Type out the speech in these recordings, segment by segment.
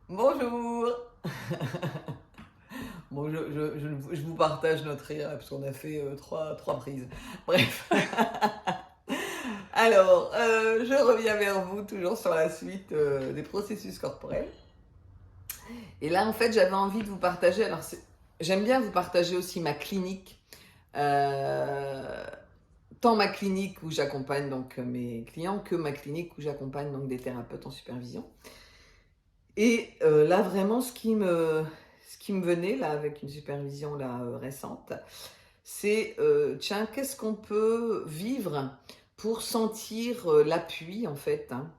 Bonjour. Bon, je vous partage notre rire parce qu'on a fait trois prises. Bref. Alors, je reviens vers vous toujours sur la suite des processus corporels. Et là, en fait, j'avais envie de vous partager. Alors, j'aime bien vous partager aussi ma clinique. Euh, Tant ma clinique où j'accompagne donc mes clients que ma clinique où j'accompagne donc des thérapeutes en supervision. Et là, vraiment, ce qui me venait, là, avec une supervision là, récente, c'est, tiens, qu'est-ce qu'on peut vivre pour sentir l'appui, en fait, hein,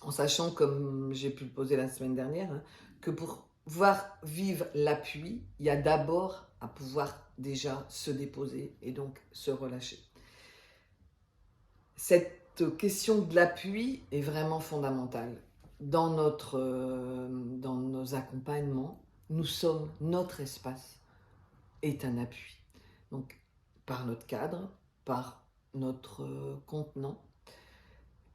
en sachant, comme j'ai pu le poser la semaine dernière, hein, que pour pouvoir vivre l'appui, il y a d'abord à pouvoir déjà se déposer et donc se relâcher. Cette question de l'appui est vraiment fondamentale. Dans nos accompagnements, notre espace est un appui. Donc, par notre cadre, par notre contenant.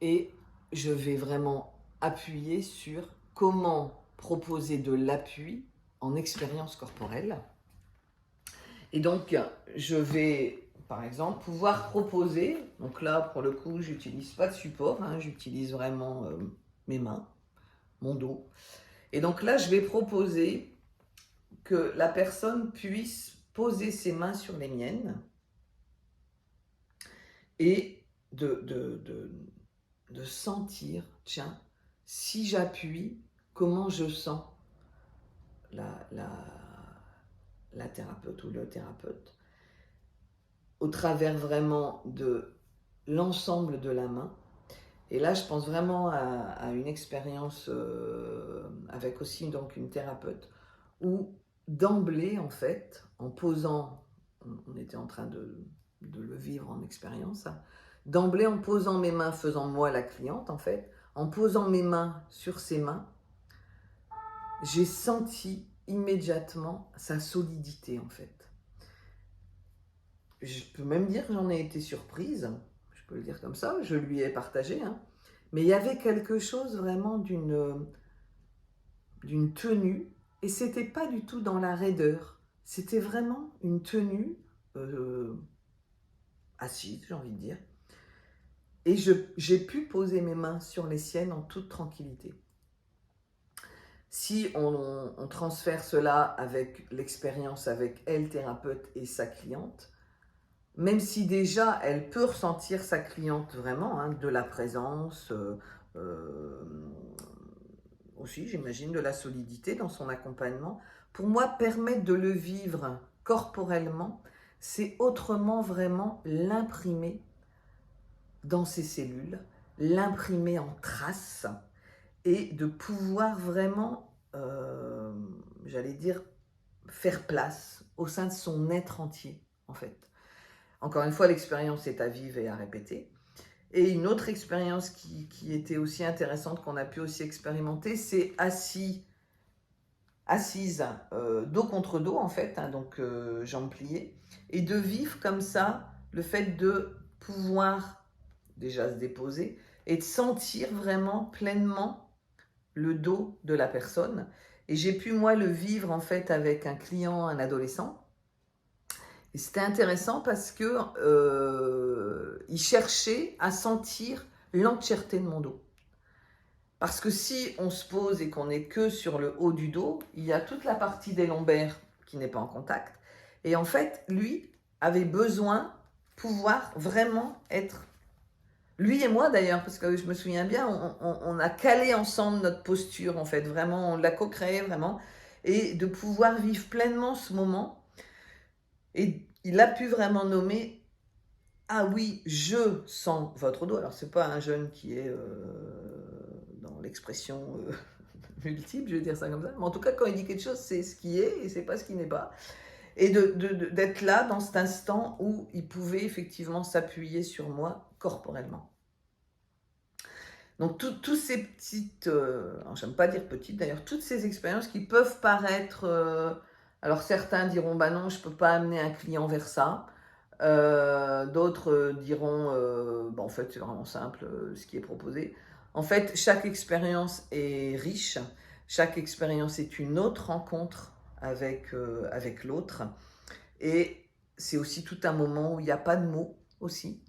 Et je vais vraiment appuyer sur comment proposer de l'appui en expérience corporelle. Et donc, je vais, par exemple, pouvoir proposer, donc là, pour le coup, j'utilise pas de support, hein, j'utilise vraiment mes mains, mon dos. Et donc là, je vais proposer que la personne puisse poser ses mains sur les miennes et de sentir, tiens, si j'appuie, comment je sens la, la, la thérapeute ou le thérapeute au travers vraiment de l'ensemble de la main. Et là, je pense vraiment à une expérience avec aussi donc une thérapeute où d'emblée, en fait, en posant, on était en train de le vivre en expérience, hein, d'emblée en posant mes mains, faisant moi la cliente en fait, en posant mes mains sur ses mains, j'ai senti immédiatement sa solidité en fait. Je peux même dire que j'en ai été surprise, je peux le dire comme ça, je lui ai partagé, hein, mais il y avait quelque chose vraiment d'une tenue, et c'était pas du tout dans la raideur, c'était vraiment une tenue euh, assise, j'ai envie de dire, et j'ai pu poser mes mains sur les siennes en toute tranquillité. Si on transfère cela avec l'expérience avec elle, thérapeute, et sa cliente, même si déjà elle peut ressentir sa cliente vraiment, hein, de la présence, euh, aussi j'imagine de la solidité dans son accompagnement, pour moi permettre de le vivre corporellement, c'est autrement vraiment l'imprimer dans ses cellules, l'imprimer en trace et de pouvoir vraiment, j'allais dire, faire place au sein de son être entier en fait. Encore une fois, l'expérience est à vivre et à répéter. Et une autre expérience qui était aussi intéressante, qu'on a pu aussi expérimenter, c'est assise, dos contre dos en fait, hein, donc jambes pliées, et de vivre comme ça le fait de pouvoir déjà se déposer et de sentir vraiment pleinement le dos de la personne. Et j'ai pu moi le vivre en fait avec un client, un adolescent. Et c'était intéressant parce que il cherchait à sentir l'entièreté de mon dos. Parce que si on se pose et qu'on n'est que sur le haut du dos, il y a toute la partie des lombaires qui n'est pas en contact. Et en fait, lui avait besoin de pouvoir vraiment être... Lui et moi d'ailleurs, parce que je me souviens bien, on a calé ensemble notre posture en fait, vraiment, on l'a co-créé vraiment. Et de pouvoir vivre pleinement ce moment. Et il a pu vraiment nommer, ah oui, je sens votre dos. Alors, c'est pas un jeune qui est dans l'expression multiple, je vais dire ça comme ça. Mais en tout cas, quand il dit quelque chose, c'est ce qui est et c'est pas ce qui n'est pas. Et d'être là dans cet instant où il pouvait effectivement s'appuyer sur moi corporellement. Donc, tous ces petites, alors j'aime pas dire petites d'ailleurs, toutes ces expériences qui peuvent paraître, alors certains diront, bah non, je peux pas amener un client vers ça. D'autres diront, bah, en fait, c'est vraiment simple ce qui est proposé. En fait, chaque expérience est riche, Chaque expérience est une autre rencontre avec l'autre. Et c'est aussi tout un moment où il n'y a pas de mots aussi.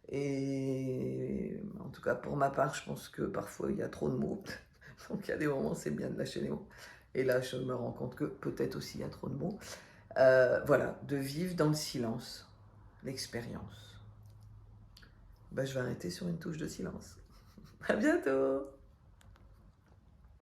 Et en tout cas, pour ma part, je pense que parfois il y a trop de mots. Donc il y a des moments où c'est bien de lâcher les mots. Et là, je me rends compte que peut-être aussi il y a trop de mots. Voilà, de vivre dans le silence l'expérience. Ben, je vais arrêter sur une touche de silence. À bientôt!